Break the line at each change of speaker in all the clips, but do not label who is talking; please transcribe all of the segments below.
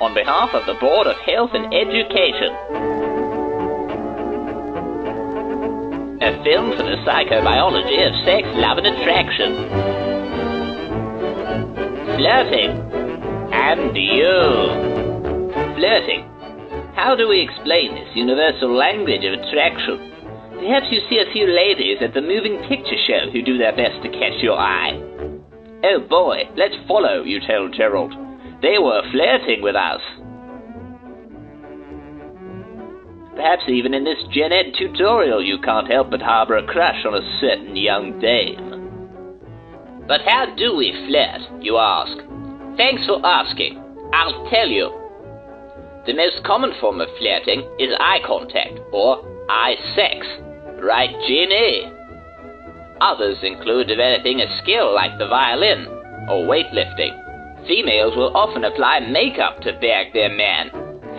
on behalf of the Board of Health and Education. A film for the psychobiology of sex, love, and attraction. Flirting. And you. Flirting. How do we explain this universal language of attraction? Perhaps you see a few ladies at the moving picture show who do their best to catch your eye. Oh boy, let's follow, you tell Gerald. They were flirting with us. Perhaps even in this Gen Ed tutorial you can't help but harbor a crush on a certain young dame. But how do we flirt, you ask? Thanks for asking. I'll tell you. The most common form of flirting is eye contact, or eye sex. Right, Jeannie? Others include developing a skill like the violin, or weightlifting. Females will often apply makeup to bag their man.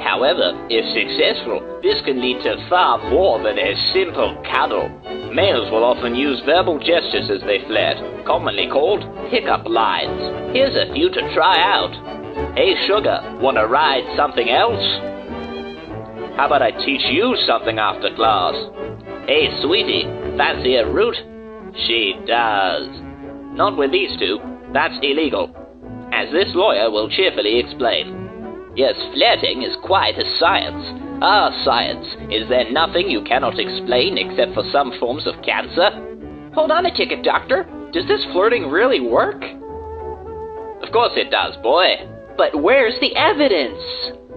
However, if successful, this can lead to far more than a simple cuddle. Males will often use verbal gestures as they flirt, commonly called pickup lines. Here's a few to try out. Hey sugar, wanna ride something else? How about I teach you something after class? Hey sweetie, fancy a root? She does. Not with these two, that's illegal, as this lawyer will cheerfully explain. Yes, flirting is quite a science. Ah, science, is there nothing you cannot explain except for some forms of cancer?
Hold on a ticket, Doctor. Does this flirting really work?
Of course it does, boy.
But where's the evidence?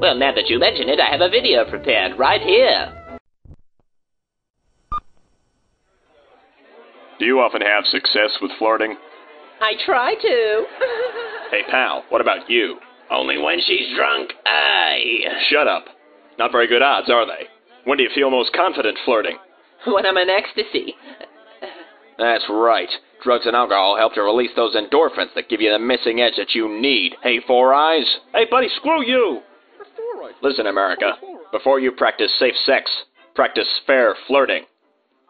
Well, now that you mention it, I have a video prepared right here.
Do you often have success with flirting?
I try to.
Hey pal, what about you?
Only when she's drunk,
Shut up. Not very good odds, are they? When do you feel most confident flirting?
When I'm in ecstasy.
That's right. Drugs and alcohol help to release those endorphins that give you the missing edge that you need. Hey, Four Eyes. Hey, buddy, screw you! Listen, America. Before you practice safe sex, practice fair flirting.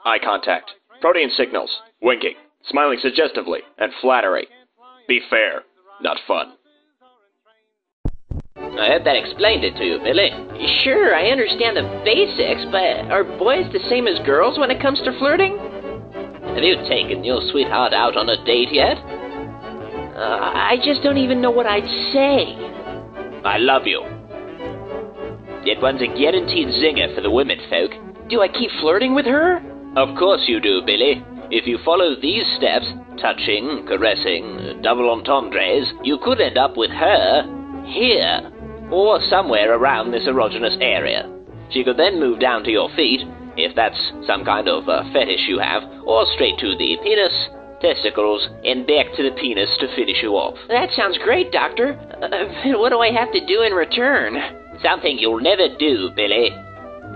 Eye contact, protein signals, winking, smiling suggestively, and flattery. Be fair, not fun.
I hope that explained it to you, Billy.
Sure, I understand the basics, but are boys the same as girls when it comes to flirting?
Have you taken your sweetheart out on a date yet?
I just don't even know what I'd say.
I love you. That one's a guaranteed zinger for the women folk.
Do I keep flirting with her?
Of course you do, Billy. If you follow these steps, touching, caressing, double entendres, you could end up with her here, or somewhere around this erogenous area. She could then move down to your feet, if that's some kind of fetish you have, or straight to the penis, testicles, and back to the penis to finish you off.
That sounds great, Doctor. What do I have to do in return?
Something you'll never do, Billy.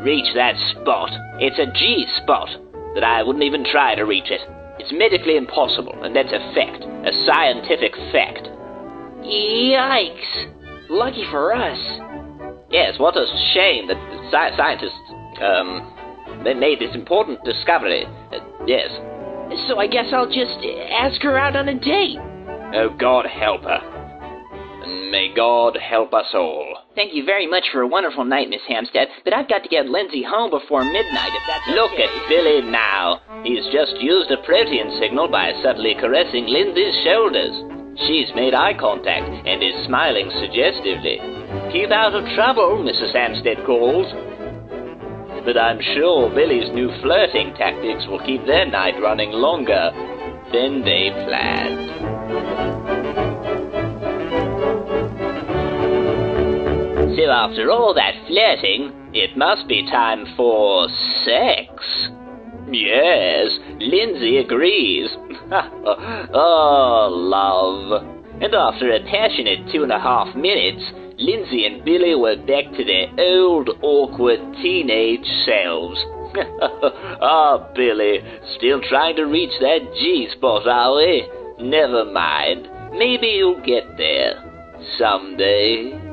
Reach that spot. It's a G-spot, that I wouldn't even try to reach it. It's medically impossible, and that's a fact, a scientific fact.
Yikes. Lucky for us.
Yes, what a shame that scientists, they made this important discovery. Yes.
So I guess I'll just ask her out on a date.
Oh, God help her. And may God help us all.
Thank you very much for a wonderful night, Miss Hampstead, but I've got to get Lindsay home before midnight, if that's
Look
okay.
at Billy now. He's just used a protein signal by subtly caressing Lindsay's shoulders. She's made eye contact and is smiling suggestively. Keep out of trouble, Mrs. Hampstead calls. But I'm sure Billy's new flirting tactics will keep their night running longer than they planned. So after all that flirting, it must be time for sex. Yes, Lindsay agrees. Oh, love. And after a passionate 2.5 minutes, Lindsay and Billy were back to their old, awkward teenage selves. Ah, Billy, still trying to reach that G-spot, are we? Never mind. Maybe you'll get there. Someday.